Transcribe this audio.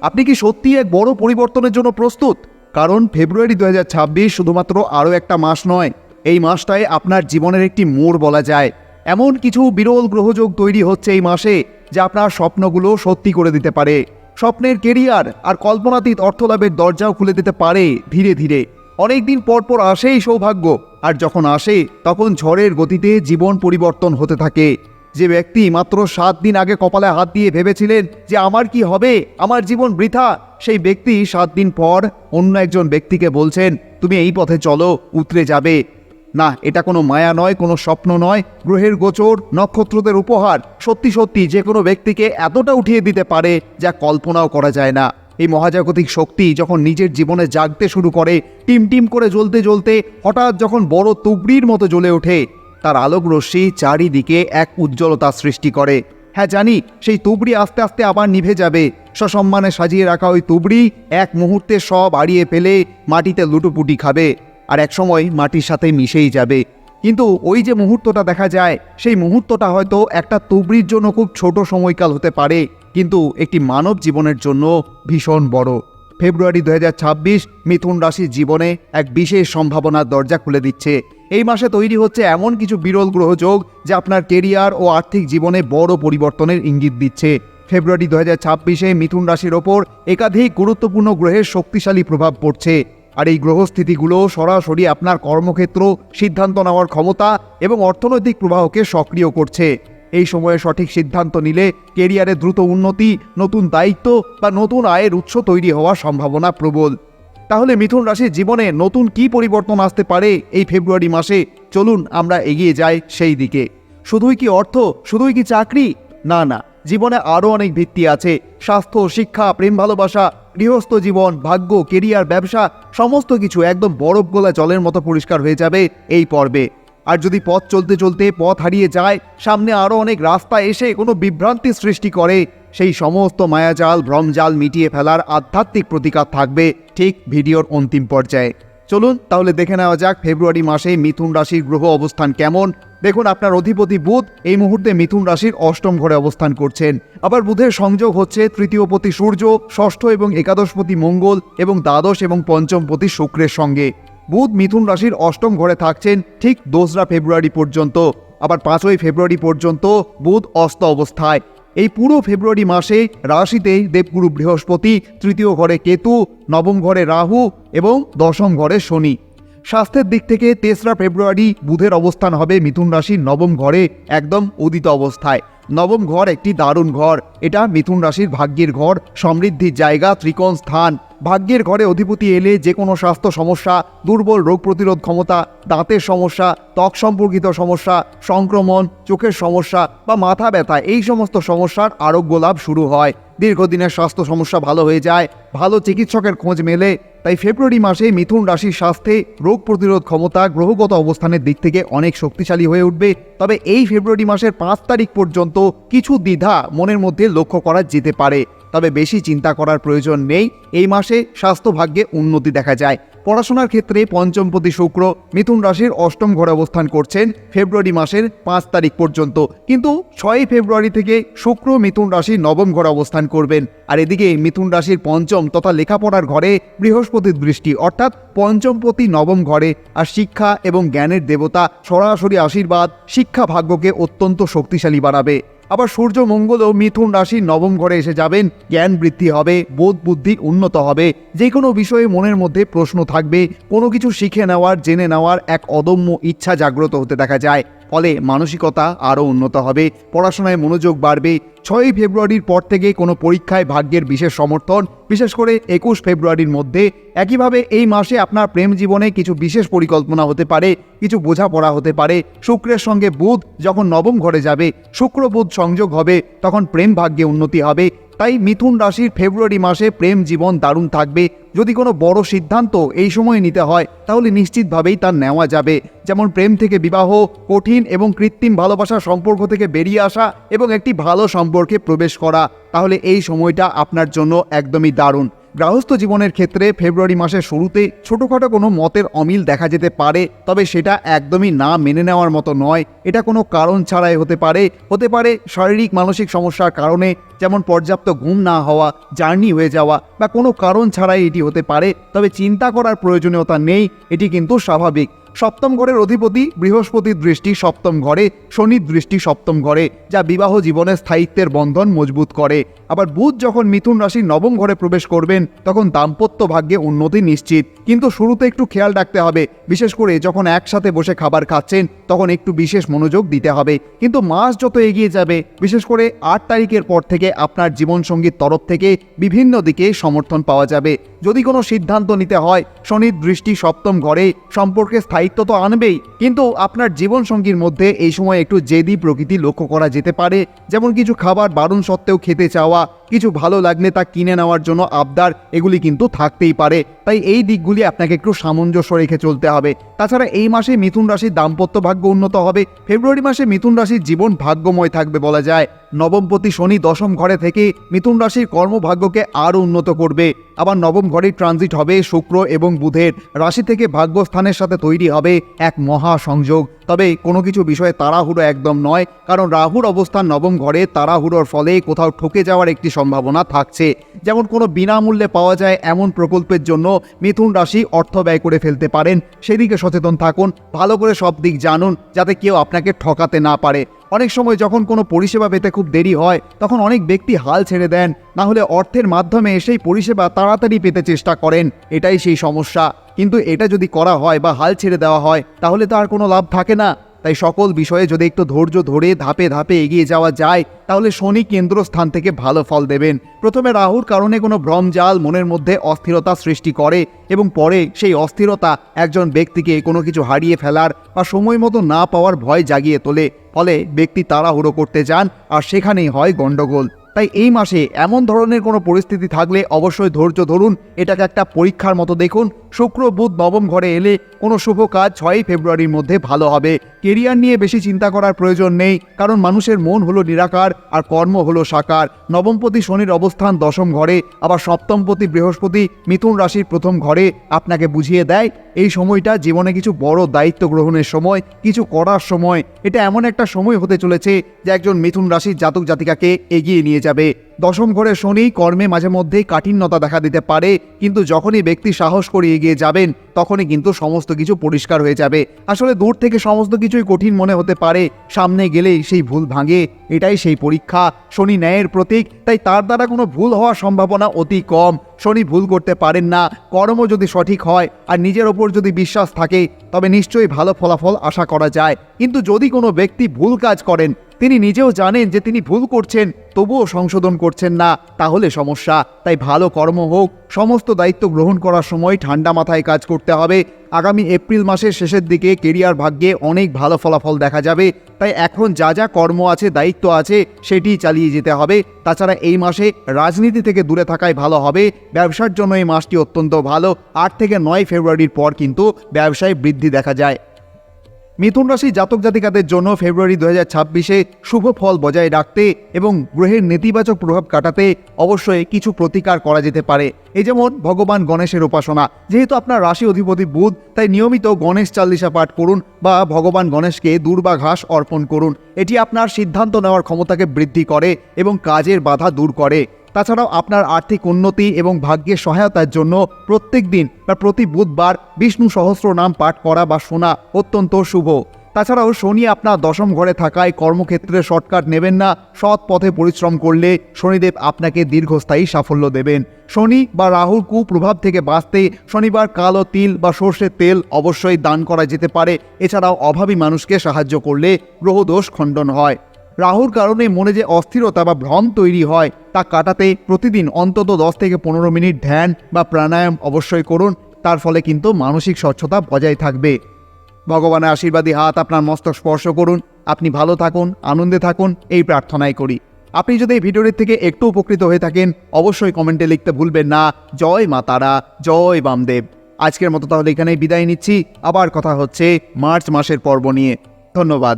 আপনি কি সত্যি এক বড় পরিবর্তনের জন্য প্রস্তুত? কারণ ফেব্রুয়ারি 2026 শুধুমাত্র আরও একটা মাস নয়, এই মাসটায় আপনার জীবনের একটি মোড় বলা যায়। এমন কিছু বিরল গ্রহযোগ তৈরি হচ্ছে এই মাসে যা আপনার স্বপ্নগুলো সত্যি করে দিতে পারে। স্বপ্নের কেরিয়ার আর কল্পনাতীত অর্থলাভের দরজাও খুলে দিতে পারে ধীরে ধীরে। অনেকদিন পর পর আসে এই সৌভাগ্য, আর যখন আসে তখন ঝড়ের গতিতে জীবন পরিবর্তন হতে থাকে। যে ব্যক্তি মাত্র 7 দিন আগে কপালে হাত দিয়ে ভেবেছিলেন যে আমার কি হবে, আমার জীবন বৃথা, সেই ব্যক্তি 7 দিন পর অন্য একজন ব্যক্তিকে বলছেন তুমি এই পথে চলো, উতরে যাবে। না, এটা কোনো মায়া নয়, কোনো স্বপ্ন নয়, গ্রহের গোচর, নক্ষত্রদের উপহার সত্যি সত্যি যে কোনো ব্যক্তিকে এতটা উঠিয়ে দিতে পারে যা কল্পনাও করা যায় না। এই মহাজাগতিক শক্তি যখন নিজের জীবনে জাগতে শুরু করে, টিম টিম করে জ্বলতে জ্বলতে হঠাৎ যখন বড় তুবড়ির মতো জ্বলে ওঠে, তার আলোক রশ্মি চারিদিকে এক উজ্জ্বলতা সৃষ্টি করে। হ্যাঁ জানি, সেই তুবড়ি আস্তে আস্তে আবার নিভে যাবে। সসম্মানে সাজিয়ে রাখা ওই তুবড়ি এক মুহূর্তে সব হারিয়ে ফেলে মাটিতে লুটোপুটি খাবে, আর একসময় মাটির সাথে মিশেই যাবে। কিন্তু ওই যে মুহূর্তটা দেখা যায়, সেই মুহূর্তটা হয়তো একটা তুবড়ির জন্য খুব ছোট সময়কাল হতে পারে, কিন্তু একটি মানব জীবনের জন্য ভীষণ বড়। ফেব্রুয়ারি 2026 মিথুন রাশির জীবনে এক বিশেষ সম্ভাবনার দরজা খুলে দিচ্ছে। এই মাসে তৈরি হচ্ছে এমন কিছু বিরল গ্রহযোগ যা আপনার কেরিয়ার ও আর্থিক জীবনে বড় পরিবর্তনের ইঙ্গিত দিচ্ছে। ফেব্রুয়ারি 2026-এ মিথুন রাশির ওপর একাধিক গুরুত্বপূর্ণ গ্রহের শক্তিশালী প্রভাব পড়ছে, আর এই গ্রহস্থিতিগুলো সরাসরি আপনার কর্মক্ষেত্র, সিদ্ধান্ত নেওয়ার ক্ষমতা এবং অর্থনৈতিক প্রবাহকে সক্রিয় করছে। এই সময়ে সঠিক সিদ্ধান্ত নিলে কেরিয়ারে দ্রুত উন্নতি, নতুন দায়িত্ব বা নতুন আয়ের উৎস তৈরি হওয়ার সম্ভাবনা প্রবল। তাহলে মিথুন রাশির জীবনে নতুন কি পরিবর্তন আসতে পারে এই ফেব্রুয়ারি মাসে? চলুন আমরা এগিয়ে যাই সেই দিকে। শুধুই কি অর্থ, শুধুই কি চাকরি? না না, জীবনে আরও অনেক ভিত্তি আছে। স্বাস্থ্য, শিক্ষা, প্রেম, ভালোবাসা, গৃহস্থ জীবন, ভাগ্য, কেরিয়ার, ব্যবসা, সমস্ত কিছু একদম বরফ গোলা জলের মতো পরিষ্কার হয়ে যাবে এই পর্বে। আর যদি পথ চলতে চলতে পথ হারিয়ে যায়, সামনে আরও অনেক রাস্তা এসে কোনো বিভ্রান্তি সৃষ্টি করে, সেই সমস্ত মায়াজাল, ভ্রমজাল মিটিয়ে ফেলার আধ্যাত্মিক প্রতিকার থাকবে ঠিক ভিডিওর অন্তিম পর্যায়ে। চলুন তাহলে দেখে নেওয়া যাক ফেব্রুয়ারি মাসে মিথুন রাশির গ্রহ অবস্থান কেমন। দেখুন, আপনার অধিপতি বুধ এই মুহূর্তে মিথুন রাশির 8ম ঘরে অবস্থান করছেন। আবার বুধের সংযোগ হচ্ছে তৃতীয়পতি সূর্য, ষষ্ঠ এবং একাদশপতি মঙ্গল এবং দ্বাদশ এবং পঞ্চমপতি শুক্রের সঙ্গে। বুধ মিথুন রাশির 8ম ঘরে থাকছেন ঠিক 2রা ফেব্রুয়ারি পর্যন্ত। আবার 5ই ফেব্রুয়ারি পর্যন্ত বুধ অস্ত অবস্থায়। এই পুরো ফেব্রুয়ারি মাসে রাশিতেই দেবগুরু বৃহস্পতি, 3য় ঘরে কেতু, 9ম ঘরে রাহু এবং 10ম ঘরে শনি। স্বাস্থ্যের দিক থেকে 3রা ফেব্রুয়ারি বুধের অবস্থান হবে মিথুন রাশির 9ম ঘরে, একদম উদিত অবস্থায়। 9ম ঘর একটি দারুণ ঘর, এটা মিথুন রাশির ভাগ্যের ঘর, সমৃদ্ধির জায়গা, ত্রিকোণ স্থান। ভাগ্যের ঘরে অধিপতি এলে যে কোনো স্বাস্থ্য সমস্যা, দুর্বল রোগ প্রতিরোধ ক্ষমতা, দাঁতের সমস্যা, ত্বক সম্পর্কিত সমস্যা, সংক্রমণ, চোখের সমস্যা বা মাথা ব্যথা, এই সমস্ত সমস্যার আরোগ্য লাভ শুরু হয়। দীর্ঘদিনের স্বাস্থ্য সমস্যা ভালো হয়ে যায়, ভালো চিকিৎসকের খোঁজ মেলে। তাই ফেব্রুয়ারি মাসে মিথুন রাশির স্বাস্থ্যে রোগ প্রতিরোধ ক্ষমতা গ্রহগত অবস্থানের দিক থেকে অনেক শক্তিশালী হয়ে উঠবে। তবে এই ফেব্রুয়ারি মাসের 5 তারিখ পর্যন্ত কিছু দ্বিধা মনের মধ্যে লক্ষ্য করা যেতে পারে, তবে বেশি চিন্তা করার প্রয়োজন নেই। এই মাসে স্বাস্থ্য ভাগ্যে উন্নতি দেখা যায়। পড়াশোনার ক্ষেত্রে পঞ্চমপতি শুক্র মিথুন রাশির 8ম ঘরে অবস্থান করছেন ফেব্রুয়ারি মাসের 5 তারিখ পর্যন্ত, কিন্তু 6 ফেব্রুয়ারি থেকে শুক্র মিথুন রাশির 9ম ঘরে অবস্থান করবেন। আর এদিকে মিথুন রাশির পঞ্চম তথা লেখাপড়ার ঘরে বৃহস্পতির দৃষ্টি, অর্থাৎ পঞ্চমপতি 9ম ঘরে। আর শিক্ষা এবং জ্ঞানের দেবতা সরাসরি আশীর্বাদ শিক্ষা ভাগ্যকে অত্যন্ত শক্তিশালী বানাবে। আবার সূর্য মঙ্গলও মিথুন রাশির 9ম ঘরে এসে যাবেন। জ্ঞান বৃদ্ধি হবে, বোধ বুদ্ধি উন্নত হবে, যে কোনো বিষয়ে মনের মধ্যে প্রশ্ন থাকবে, কোনো কিছু শিখে নেওয়ার, জেনে নেওয়ার এক অদম্য ইচ্ছা জাগ্রত হতে দেখা যায়। ফলে মানসিকতা আরও উন্নত হবে, পড়াশোনায় মনোযোগ বাড়বে। 6 ফেব্রুয়ারির পর থেকে কোনো পরীক্ষায় ভাগ্যের বিশেষ সমর্থন, বিশেষ করে 21 ফেব্রুয়ারির মধ্যে। একইভাবে এই মাসে আপনার প্রেম জীবনে কিছু বিশেষ পরিকল্পনা হতে পারে, কিছু বোঝাপড়া হতে পারে। শুক্রের সঙ্গে বুধ যখন 9ম ঘরে যাবে, শুক্র বুধ সংযোগ হবে, তখন প্রেম ভাগ্যে উন্নতি হবে। তাই মিথুন রাশির ফেব্রুয়ারি মাসে প্রেম জীবন দারুণ থাকবে, যদি কোনো বড় সিদ্ধান্ত এই সময়ে নিতে হয় তাহলে নিশ্চিতভাবেই তা নেওয়া যাবে। যেমন প্রেম থেকে বিবাহ, কঠিন এবং কৃত্রিম ভালোবাসার সম্পর্ক থেকে বেরিয়ে আসা এবং একটি ভালো সম্পর্কে প্রবেশ করা, তাহলে এই সময়টা আপনার জন্য একদমই দারুণ। গৃহস্থ জীবনের ক্ষেত্রে ফেব্রুয়ারি মাসের শুরুতে ছোটোখাটো কোনো মতের অমিল দেখা যেতে পারে, তবে সেটা একদমই না মেনে নেওয়ার মতো নয়। এটা কোনো কারণ ছাড়াই হতে পারে শারীরিক মানসিক সমস্যার কারণে, যেমন পর্যাপ্ত ঘুম না হওয়া, জার্নি হয়ে যাওয়া বা কোনো কারণ ছাড়াই এটি হতে পারে। তবে চিন্তা করার প্রয়োজনীয়তা নেই, এটি কিন্তু স্বাভাবিক। সপ্তম ঘরের অধিপতি বৃহস্পতির দৃষ্টি সপ্তম ঘরে, শনির দৃষ্টি সপ্তম ঘরে, যা বিবাহ জীবনের স্থায়িত্বের বন্ধন মজবুত করে। আবার বুধ যখন মিথুন রাশির নবম ঘরে প্রবেশ করবেন তখন দাম্পত্য ভাগ্যে উন্নতি নিশ্চিত। কিন্তু শুরুতে একটু খেয়াল রাখতে হবে, বিশেষ করে যখন একসাথে বসে খাবার খাচ্ছেন তখন একটু বিশেষ মনোযোগ দিতে হবে। কিন্তু মাস যত এগিয়ে যাবে, বিশেষ করে 8 তারিখের পর থেকে আপনার জীবনসঙ্গীর তরফ থেকে বিভিন্ন দিকে সমর্থন পাওয়া যাবে। যদি কোনো সিদ্ধান্ত নিতে হয়, শনির দৃষ্টি সপ্তম ঘরে সম্পর্কে স্থায়িত্ব তো আনবেই, কিন্তু আপনার জীবনসঙ্গীর মধ্যে এই সময় একটু জেদি প্রকৃতি লক্ষ্য করা যেতে পারে। যেমন কিছু খাবার বারণ সত্ত্বেও খেতে চাওয়া, কিছু ভালো লাগলে তা কিনে নেওয়ার জন্য আবদার, এগুলি কিন্তু থাকতেই পারে। তাই এই দিকগুলি আপনাকে একটু সামঞ্জস্য রেখে চলতে হবে। তাছাড়া এই মাসে মিথুন রাশির দাম্পত্য ভাগ্য উন্নত হবে। ফেব্রুয়ারি মাসে মিথুন রাশির জীবন ভাগ্যময় থাকবে বলা যায়। নবমপতি শনি দশম ঘরে থেকে মিথুন রাশির কর্মভাগ্যকে আরও উন্নত করবে। আবার নবম ঘরে ট্রানজিট হবে শুক্র এবং বুধের, রাশি থেকে ভাগ্যস্থানের সাথে তৈরি হবে এক মহা সংযোগ। তবে কোনো কিছু বিষয়ে তাড়াহুড়ো একদম নয়, কারণ রাহুর অবস্থান নবম ঘরে, তাড়াহুড়োর ফলে কোথাও ঠকে যাওয়ার একটি সম্ভাবনা থাকছে। যেমন কোনো বিনামূল্যে পাওয়া যায় এমন প্রকল্পের জন্য মিথুন রাশি অর্থ ব্যয় করে ফেলতে পারেন। সেদিকে সচেতন থাকুন, ভালো করে সব দিক জানুন যাতে কেউ আপনাকে ঠকাতে না পারে। অনেক সময় যখন কোনো পরিষেবা পেতে খুব দেরি হয় তখন অনেক ব্যক্তি হাল ছেড়ে দেন, না হলে অর্থের মাধ্যমে সেই পরিষেবা তাড়াতাড়ি পেতে চেষ্টা করেন। এটাই সেই সমস্যা। কিন্তু এটা যদি করা হয় বা হাল ছেড়ে দেওয়া হয় তাহলে তো আর কোনো লাভ থাকে না। তাই সকল বিষয়ে যদি একটু ধৈর্য ধরে ধাপে ধাপে এগিয়ে যাওয়া যায় তাহলে শনি কেন্দ্রস্থান থেকে ভালো ফল দেবেন। প্রথমে রাহুর কারণে কোনো ভ্রমজাল মনের মধ্যে অস্থিরতা সৃষ্টি করে এবং পরে সেই অস্থিরতা একজন ব্যক্তিকে কোনো কিছু হারিয়ে ফেলার বা সময় মতো না পাওয়ার ভয় জাগিয়ে তোলে। ফলে ব্যক্তি তাড়াহুড়ো করতে যান আর সেখানেই হয় গণ্ডগোল। তাই এই মাসে এমন ধরনের কোনো পরিস্থিতি থাকলে অবশ্যই ধৈর্য ধরুন, এটাকে একটা পরীক্ষার মতো দেখুন। শুক্র বুধ নবম ঘরে এলে কোনো শুভ কাজ 6 ফেব্রুয়ারির মধ্যে ভালো হবে। কেরিয়ার নিয়ে বেশি চিন্তা করার প্রয়োজন নেই, কারণ মানুষের মন হলো নিরাকার আর কর্ম হলো সাকার। নবমপতি শনির অবস্থান দশম ঘরে, আবার সপ্তমপতি বৃহস্পতি মিথুন রাশির প্রথম ঘরে আপনাকে বুঝিয়ে দেয় এই সময়টা জীবনে কিছু বড় দায়িত্ব গ্রহণের সময়, কিছু করার সময়। এটা এমন একটা সময় হতে চলেছে যে একজন মিথুন রাশির জাতক জাতিকাকে এগিয়ে নিয়ে যাবে। দশম ঘরে শনি কর্মে মাঝে মধ্যেই কাঠিন্যতা দেখা দিতে পারে, কিন্তু যখনই ব্যক্তি সাহস করে এগিয়ে যাবেন তখনই কিন্তু সমস্ত কিছু পরিষ্কার হয়ে যাবে। আসলে দূর থেকে সমস্ত কিছুই কঠিন মনে হতে পারে, সামনে গেলেই সেই ভুল ভাঙে। এটাই সেই পরীক্ষা। শনি ন্যায়ের প্রতীক, তাই তার দ্বারা কোনো ভুল হওয়ার সম্ভাবনা অতি কম। শনি ভুল করতে পারেন না। কর্ম যদি সঠিক হয় আর নিজের ওপর যদি বিশ্বাস থাকে তবে নিশ্চয়ই ভালো ফলাফল আশা করা যায়। কিন্তু যদি কোনো ব্যক্তি ভুল কাজ করেন, তিনি নিজেও জানেন যে তিনি ভুল করছেন, তবুও সংশোধন করছেন না, তাহলে সমস্যা। তাই ভালো কর্ম হোক, সমস্ত দায়িত্ব গ্রহণ করার সময় ঠান্ডা মাথায় কাজ করতে হবে। আগামী এপ্রিল মাসের শেষের দিকে কেরিয়ার ভাগ্যে অনেক ভালো ফলাফল দেখা যাবে। তাই এখন যা যা কর্ম আছে, দায়িত্ব আছে, সেটি চালিয়ে যেতে হবে। তাছাড়া এই মাসে রাজনীতি থেকে দূরে থাকাই ভালো হবে। ব্যবসার জন্য এই মাসটি অত্যন্ত ভালো। 8 থেকে 9 ফেব্রুয়ারির পর কিন্তু ব্যবসায় বৃদ্ধি দেখা যায়। মিথুন রাশি জাতক জাতিকাদের জন্য ফেব্রুয়ারি 2026-এ শুভ ফল বজায় রাখতে এবং গ্রহের নেতিবাচক প্রভাব কাটাতে অবশ্যই কিছু প্রতিকার করা যেতে পারে। এই যেমন ভগবান গণেশের উপাসনা। যেহেতু আপনার রাশি অধিপতি বুধ, তাই নিয়মিত গণেশ চালিসা পাঠ করুন বা ভগবান গণেশকে দূর্বা ঘাস অর্পণ করুন। এটি আপনার সিদ্ধান্ত নেওয়ার ক্ষমতাকে বৃদ্ধি করে এবং কাজের বাধা দূর করে। তাছাড়াও আপনার আর্থিক উন্নতি এবং ভাগ্যের সহায়তার জন্য প্রত্যেক দিন বা প্রতি বুধবার বিষ্ণু সহস্রনাম পাঠ করা বা শোনা অত্যন্ত শুভ। তাছাড়াও শনি আপনার দশম ঘরে থাকায় কর্মক্ষেত্রে শর্টকাট নেবেন না। সৎ পথে পরিশ্রম করলে শনিদেব আপনাকে দীর্ঘস্থায়ী সাফল্য দেবেন। শনি বা রাহুর কুপ্রভাব থেকে বাঁচতে শনিবার কালো তিল বা সর্ষের তেল অবশ্যই দান করা যেতে পারে। এছাড়াও অভাবী মানুষকে সাহায্য করলে গ্রহদোষ খণ্ডন হয়। রাহুর কারণে মনে যে অস্থিরতা বা ভ্রম তৈরি হয় তা কাটাতে প্রতিদিন অন্তত 10 থেকে 15 মিনিট ধ্যান বা প্রাণায়াম অবশ্যই করুন। তার ফলে কিন্তু মানসিক স্বচ্ছতা বজায় থাকবে। ভগবানের আশীর্বাদী হাত আপনার মস্তক স্পর্শ করুন। আপনি ভালো থাকুন, আনন্দে থাকুন, এই প্রার্থনাই করি। আপনি যদি এই ভিডিওটির থেকে একটু উপকৃত হয়ে থাকেন অবশ্যই কমেন্টে লিখতে ভুলবেন না জয় মা তারা, জয় বামদেব। আজকের মতো তাহলে এখানেই বিদায় নিচ্ছি। আবার কথা হচ্ছে মার্চ মাসের পর্ব নিয়ে। ধন্যবাদ।